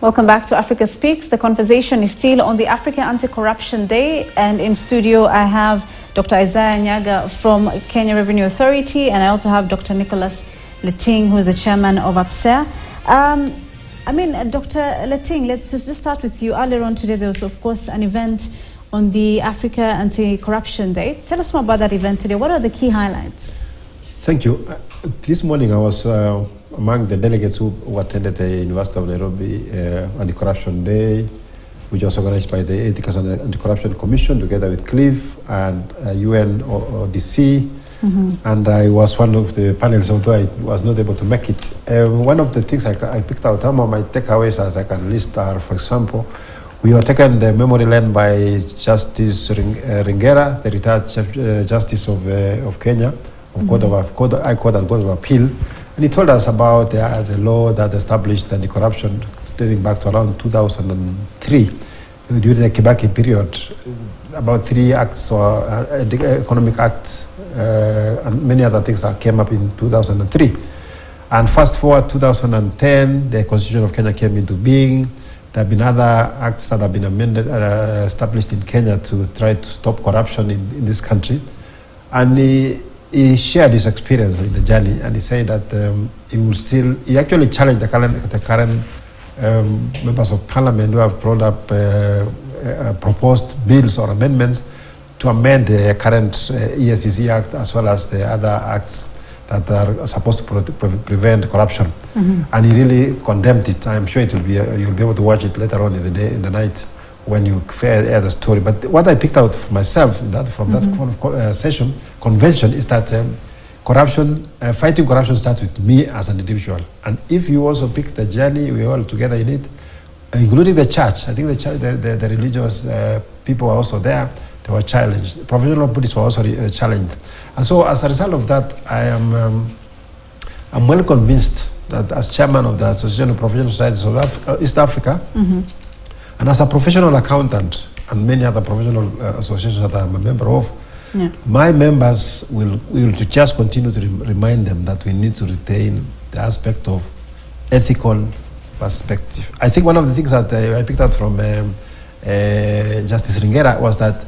Welcome back to Africa Speaks. The conversation is still on the Africa Anti-Corruption Day, and in studio I have Dr. Isaiah Nyaga from Kenya Revenue Authority, and I also have Dr. Nicholas Leting, who is the chairman of APSEA. Dr. Leting, let's just start with you. Earlier on today, there was, of course, an event on the Africa Anti-Corruption Day. Tell us more about that event today. What are the key highlights? Thank you. This morning I was among the delegates who attended the University of Nairobi Anti-Corruption Day, which was organized by the Ethics and Anti-Corruption Commission together with CLIF and UNODC. And I was one of the panelists, although I was not able to make it. One of the things I picked out, some of my takeaways as I can list are, for example, we were taken the memory lane by Justice Ringera, the retired Chief Justice of Kenya, of High Court and Court of Appeal. And he told us about the law that established anti-corruption dating back to around 2003. During the Kibaki period, about 3 acts or economic acts and many other things that came up in 2003. And fast forward 2010, the Constitution of Kenya came into being. There have been other acts that have been amended, established in Kenya to try to stop corruption in this country. And he shared his experience in the journey, and he said that he actually challenged the current members of parliament who have brought up proposed bills or amendments to amend the current ESCC Act as well as the other acts that are supposed to prevent corruption. And he really condemned it. I'm sure it will be you'll be able to watch it later on in the night when you hear the story. But what I picked out for myself from that convention is that fighting corruption starts with me as an individual. And if you also pick the journey we are all together in it, including the church, I think the religious people were also there. They were challenged. Professional bodies were also challenged. And so as a result of that, I'm well convinced that as chairman of the Association of Professional Societies of East Africa, and as a professional accountant and many other professional associations that I'm a member of, my members will just continue to remind them that we need to retain the aspect of ethical perspective. I think one of the things that I picked out from Justice Ringera was that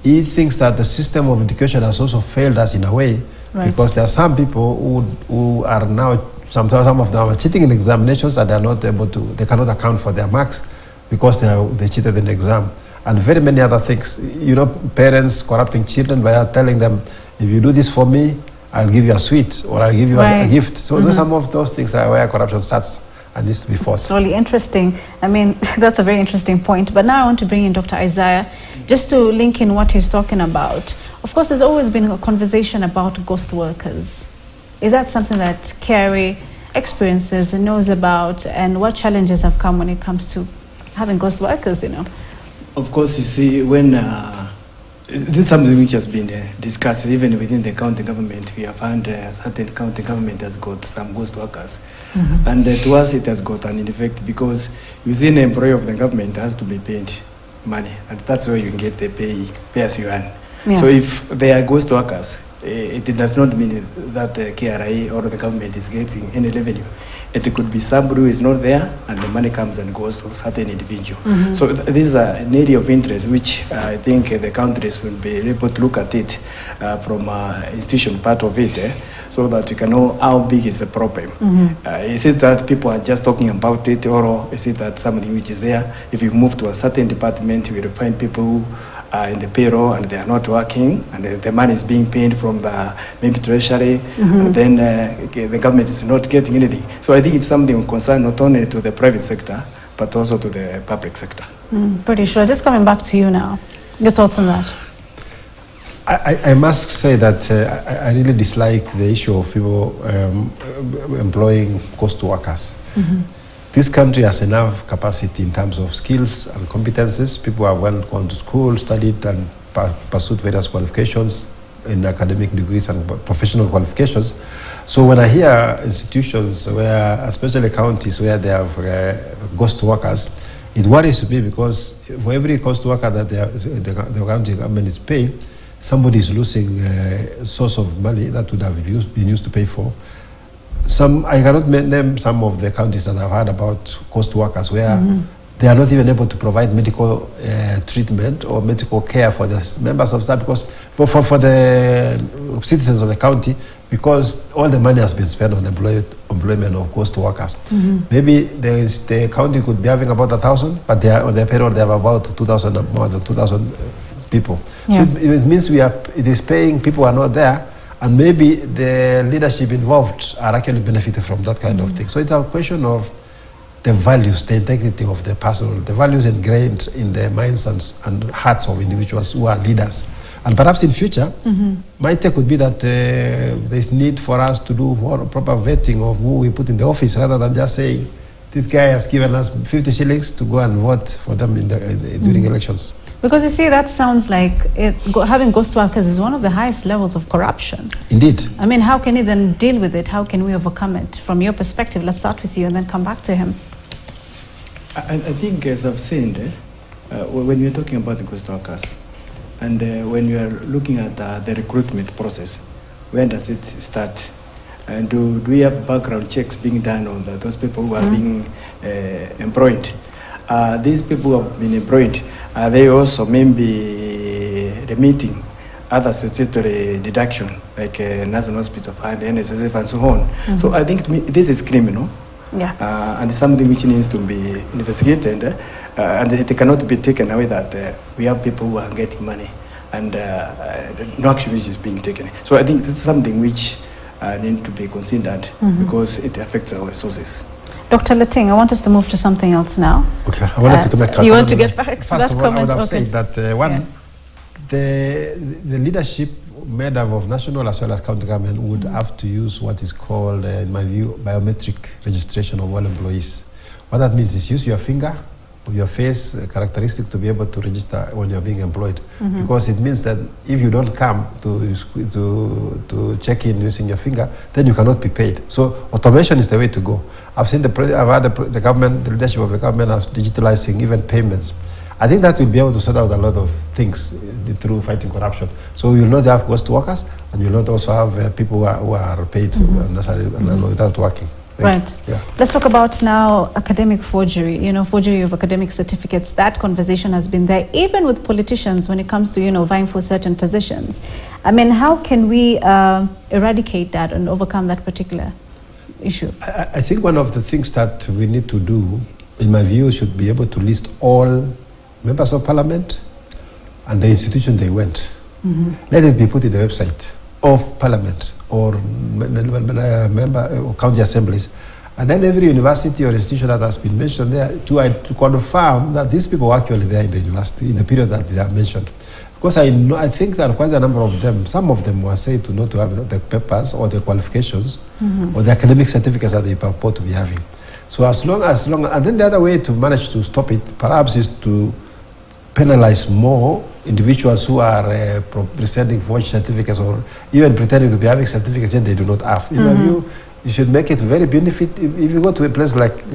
he thinks that the system of education has also failed us in a way, because there are some people who are now, some of them are cheating in examinations and they are not able to, they cannot account for their marks because they cheated in the exam, and very many other things. You know, parents corrupting children by telling them, if you do this for me, I'll give you a sweet or I'll give you a gift. So some of those things are where corruption starts and needs to be fought. It's really interesting. I mean, that's a very interesting point. But now I want to bring in Dr. Isaiah, just to link in what he's talking about. Of course, there's always been a conversation about ghost workers. Is that something that KRA experiences and knows about, and what challenges have come when it comes to having ghost workers, you know? Of course, you see, when this is something which has been discussed even within the county government. We have found certain county government has got some ghost workers. And to us it has got an effect, because you see, an employee of the government has to be paid money, and that's where you can get the pay as you earn. So if they are ghost workers, it does not mean that the KRA or the government is getting any revenue. It could be somebody who is not there and the money comes and goes to a certain individual. So this is an area of interest which I think the countries will be able to look at it from institution part of it, so that we can know how big is the problem. Is it that people are just talking about it, or is it that something which is there? If you move to a certain department, we will find people who in the payroll and they are not working, and the money is being paid from the maybe treasury, and then the government is not getting anything. So I think it's something of concern not only to the private sector but also to the public sector. Pretty sure. Just coming back to you now, your thoughts on that? I must say that I really dislike the issue of people employing ghost workers. This country has enough capacity in terms of skills and competences. People have well gone to school, studied and pursued various qualifications in academic degrees and professional qualifications. So when I hear institutions where, especially counties where they have ghost workers, it worries me, because for every ghost worker that the county government is paying, somebody is losing a source of money that would have been used to pay for I cannot name some of the counties that I've heard about ghost workers where they are not even able to provide medical treatment or medical care for the members of staff, because for the citizens of the county, because all the money has been spent on employment of ghost workers. Maybe the county could be having about 1,000, but they are on their payroll they have about 2,000, more than 2,000 people. Yeah. So it means it is paying people who are not there, and maybe the leadership involved are actually benefiting from that kind of thing. So it's a question of the values, the integrity of the person, the values ingrained in the minds and hearts of individuals who are leaders. And perhaps in future, my take would be that there's need for us to do proper vetting of who we put in the office, rather than just saying, this guy has given us 50 shillings to go and vote for them during elections. Because you see, that sounds like having ghost workers is one of the highest levels of corruption. Indeed. I mean, how can he then deal with it? How can we overcome it? From your perspective, let's start with you and then come back to him. I think, as I've said, when we're talking about the ghost workers, and when you are looking at the recruitment process, when does it start? And do we have background checks being done on those people who are being employed? These people who have been employed, are they also maybe remitting other statutory deduction, like National Hospital Fund, NSSF, and so on? So I think this is criminal. Yeah. And it's something which needs to be investigated, and it cannot be taken away that we have people who are getting money and no action which is being taken. So I think this is something which needs to be considered because it affects our resources. Dr. Lating, I want us to move to something else now. Okay, I wanted to make a you want to get back to first that of all, comment? I would have said that the leadership made up of national as well as county government would have to use what is called, in my view, biometric registration of all employees. What that means is use your finger or your face characteristic to be able to register when you're being employed. Because it means that if you don't come to check in using your finger, then you cannot be paid. So automation is the way to go. I've seen I've had the government, the leadership of the government as digitalizing even payments. I think that will be able to sort out a lot of things through fighting corruption. So we will not have ghost workers, and you will not also have people who are paid without working. Right. Yeah. Let's talk about now academic forgery. You know, forgery of academic certificates. That conversation has been there, even with politicians when it comes to, vying for certain positions. I mean, how can we eradicate that and overcome that particular issue? I think one of the things that we need to do, in my view, should be able to list all members of parliament and the institution they went. Let it be put in the website of parliament or member or county assemblies, and then every university or institution that has been mentioned there to confirm that these people were actually there in the university in the period that they are mentioned. Because I think that quite a number of them, some of them were said to not to have the papers or the qualifications or the academic certificates that they purport to be having. So as long, and then the other way to manage to stop it perhaps is to penalize more individuals who are presenting forged certificates or even pretending to be having certificates and they do not have. In my view, you should make it very benefit. If you go to a place like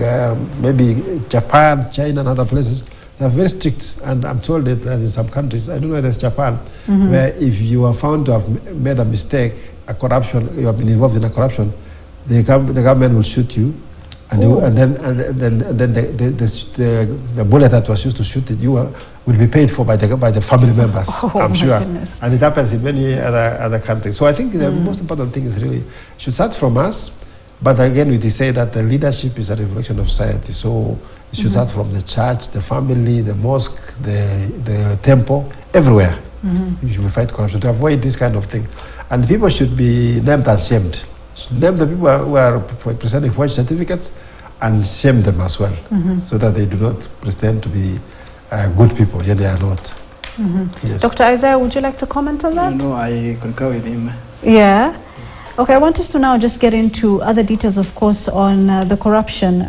maybe Japan, China, and other places, they are very strict. And I'm told that in some countries, I don't know whether it's Japan, where if you are found to have made a mistake, a corruption, you have been involved in a corruption, the government will shoot you. And then the bullet that was used to shoot at you will be paid for by the family members, I'm sure. Goodness. And it happens in many other countries. So I think the most important thing is really should start from us. But again, we say that the leadership is a reflection of society. So it should start from the church, the family, the mosque, the temple, everywhere. You should fight corruption to avoid this kind of thing. And people should be named and shamed. Name the people who are presenting forged certificates and shame them as well, so that they do not pretend to be good people, yet they are not. Yes. Dr. Isaiah, would you like to comment on that? No, I concur with him. Yeah. Okay, I want us to now just get into other details, of course, on the corruption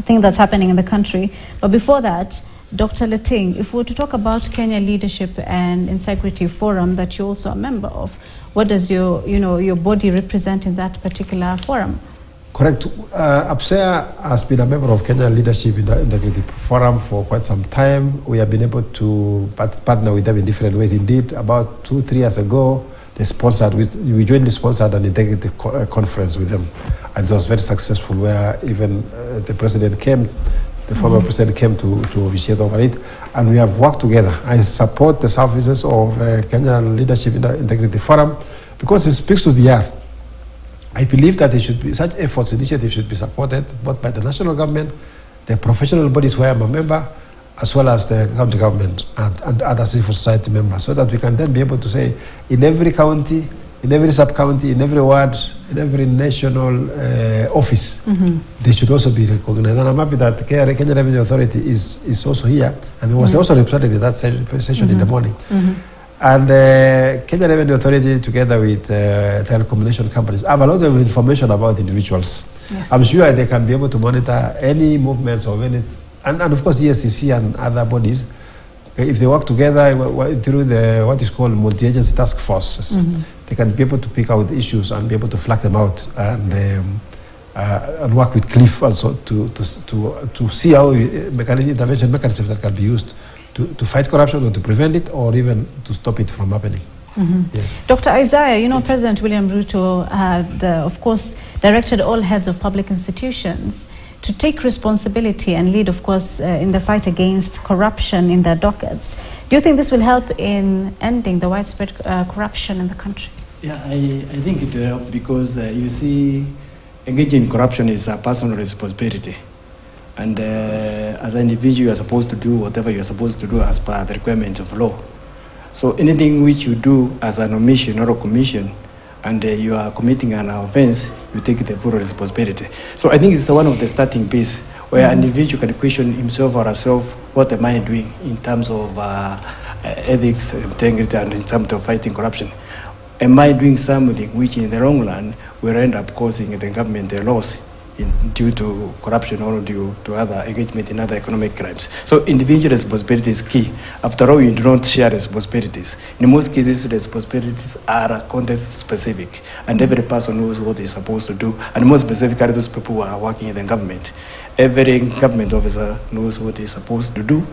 thing that's happening in the country. But before that, Dr. Lating, if we were to talk about Kenya Leadership and Integrity Forum that you're also a member of, what does your body represent in that particular forum? Correct. APSEA has been a member of Kenya Leadership in the Integrity Forum for quite some time. We have been able to partner with them in different ways. Indeed, about 2-3 years ago, they sponsored, we jointly sponsored an integrity conference with them. And it was very successful, where even the president came, the former president came to officiate over it. And we have worked together. I support the services of Kenyan Leadership Integrity Forum because it speaks to the earth. I believe that there should be such efforts, initiatives should be supported both by the national government, the professional bodies where I'm a member, as well as the county government and other civil society members, so that we can then be able to say, in every county, in every sub-county, in every ward, in every national office, they should also be recognized. And I'm happy that Kenya Revenue Authority is also here, and it was also represented in that session in the morning. And Kenya Revenue Authority, together with telecommunication companies, have a lot of information about individuals. Yes. I'm sure they can be able to monitor any movements of any, and of course ESCC and other bodies, if they work together through the what is called multi-agency task forces, they can be able to pick out issues and be able to flag them out and work with Cliff also to see how intervention mechanisms that can be used to fight corruption or to prevent it or even to stop it from happening. Yes. Dr. Isaiah, you know, President William Ruto had, of course, directed all heads of public institutions to take responsibility and lead, of course, in the fight against corruption in their dockets. Do you think this will help in ending the widespread corruption in the country? Yeah, I think it will help because you see, engaging in corruption is a personal responsibility. And as an individual, you are supposed to do whatever you are supposed to do as per the requirements of law. So anything which you do as an omission or a commission, and you are committing an offense, you take the full responsibility. So I think it's one of the starting piece where an individual can question himself or herself, what am I doing in terms of ethics, integrity, and in terms of fighting corruption? Am I doing something which in the long run will end up causing the government a loss due to corruption or due to other engagement in other economic crimes? So individual responsibility is key. After all, you do not share responsibilities. In most cases, responsibilities are context specific, and every person knows what he's supposed to do, and more specifically, those people who are working in the government. Every government officer knows what he's supposed to do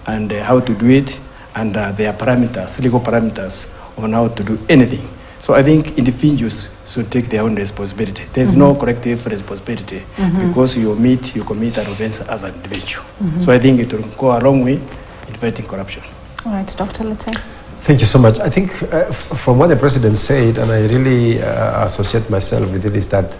and how to do it, and their parameters, legal parameters on how to do anything. So I think individuals should take their own responsibility. There's no collective responsibility because you commit an offense as an individual. So I think it will go a long way in fighting corruption. All right, Dr. Lete. Thank you so much. I think from what the president said, and I really associate myself with it, is that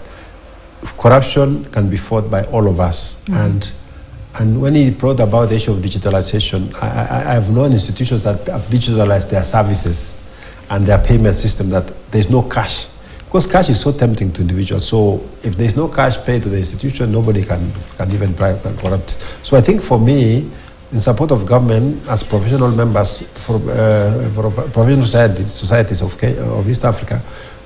corruption can be fought by all of us. And when he brought about the issue of digitalization, I have known institutions that have digitalized their services and their payment system, that there's no cash. Because cash is so tempting to individuals. So if there's no cash paid to the institution, nobody can even corrupt. So I think for me, in support of government, as professional members for professional societies of East Africa,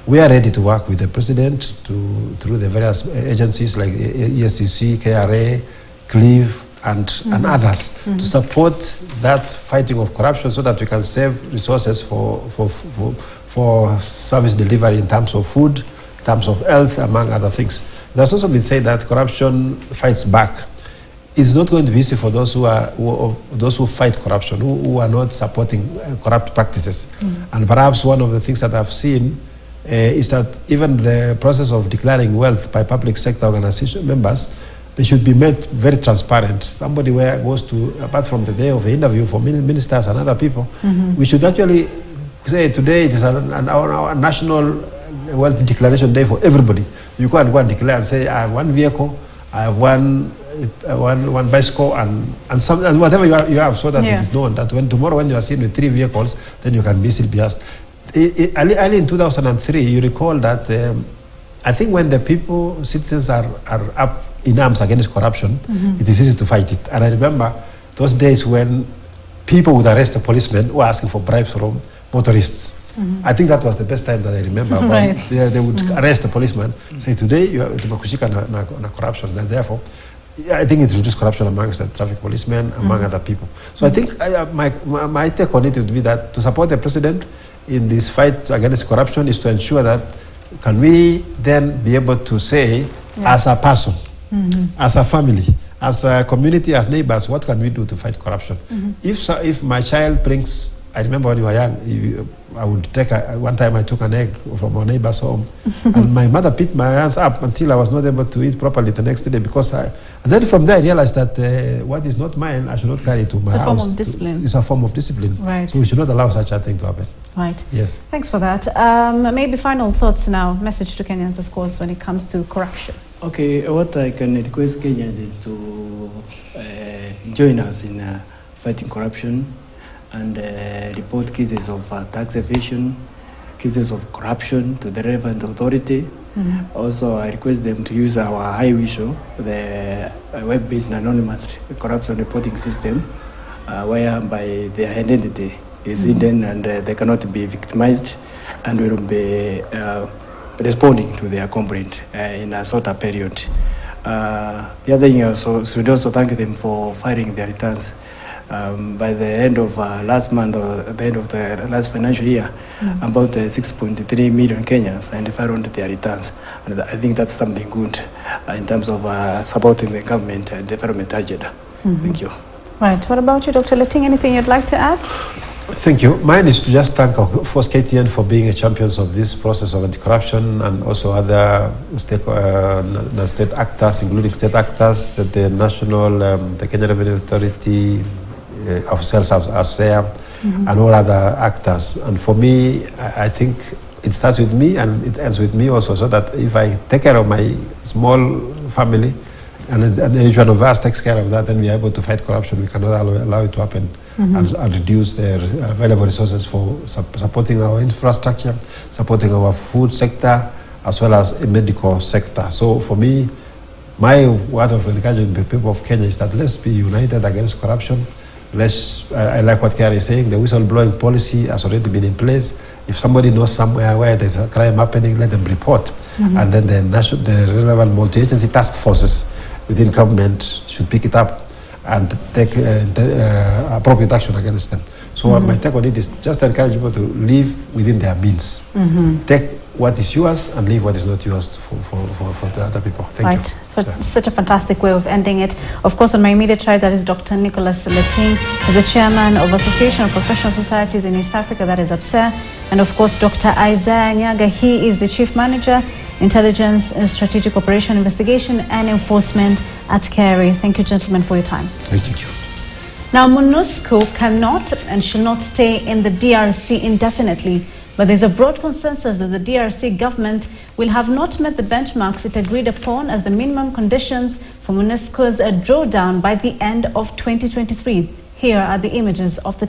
we are ready to work with the president through the various agencies like ESCC, KRA, CLIF, and others to support that fighting of corruption so that we can save resources for service delivery in terms of food, in terms of health, among other things. It has also been said that corruption fights back. It's not going to be easy for those who fight corruption, who are not supporting corrupt practices. And perhaps one of the things that I've seen is that even the process of declaring wealth by public sector organization members, they should be made very transparent. Somebody where goes to, apart from the day of the interview for ministers and other people, we should actually say today it is our national wealth declaration day for everybody. You go and declare and say, I have one vehicle, I have one bicycle, and whatever you have, so that it is known that tomorrow when you are seen with 3 vehicles, then you can easily be asked. Early in 2003, you recall that I think when the citizens are up in arms against corruption, it is easy to fight it. And I remember those days when people would arrest a policeman who were asking for bribes from motorists. I think that was the best time that I remember. Right. They would arrest a policeman, say, today you have to corruption, and therefore I think it reduced corruption amongst the traffic policemen, among other people. So I think my take on it would be that to support the president in this fight against corruption is to ensure that can we then be able to say, as a person, as a family, as a community, as neighbors, what can we do to fight corruption? If my child brings I remember when you were young, I would take one time I took an egg from our neighbor's home, and my mother picked my hands up until I was not able to eat properly the next day because and then from there I realized that what is not mine, I should not carry it to my house. It's a form of discipline. It's a form of discipline. Right. So we should not allow such a thing to happen. Right. Yes. Thanks for that. Maybe final thoughts now, message to Kenyans, of course, when it comes to corruption. Okay, what I can request Kenyans is to join us in fighting corruption and report cases of tax evasion, cases of corruption to the relevant authority. Also, I request them to use our iWisho, the web-based anonymous corruption reporting system, whereby their identity is hidden and they cannot be victimized, and will be responding to their complaint in a shorter period. The other thing also, should also thank them for filing their returns. By the end of last month or the end of the last financial year, about 6.3 million Kenyans and filed their returns. And I think that's something good in terms of supporting the government and development agenda. Thank you. Right. What about you, Dr. Letting? Anything you'd like to add? Thank you. Mine is to just thank, of course, KTN for being a champions of this process of anti-corruption and also other state actors, including state actors, that the national, the Kenya Revenue Authority, ourselves as there, and all other actors. And for me, I think it starts with me and it ends with me also, so that if I take care of my small family and each one of us takes care of that, then we are able to fight corruption. We cannot allow it to happen and reduce the available resources for supporting our infrastructure, supporting our food sector, as well as a medical sector. So for me, my word of encouragement to the people of Kenya is that let's be united against corruption. I like what Kiara is saying. The whistleblowing policy has already been in place. If somebody knows somewhere where there's a crime happening, let them report. And then the relevant multi-agency task forces within government should pick it up and take appropriate action against them. So my take on it is just encourage people to live within their means. Take what is yours and leave what is not yours for the other people. Thank you. Such a fantastic way of ending it. Of course, on my immediate right, that is Dr. Nicholas Letting, the chairman of Association of Professional Societies in East Africa, that is APSEA. And of course, Dr. Isaiah Nyaga, he is the Chief Manager, Intelligence and Strategic Operation Investigation and Enforcement at KRA. Thank you, gentlemen, for your time. Thank you. Now, MONUSCO cannot and should not stay in the DRC indefinitely, but there's a broad consensus that the DRC government will have not met the benchmarks it agreed upon as the minimum conditions for MONUSCO's drawdown by the end of 2023. Here are the images of the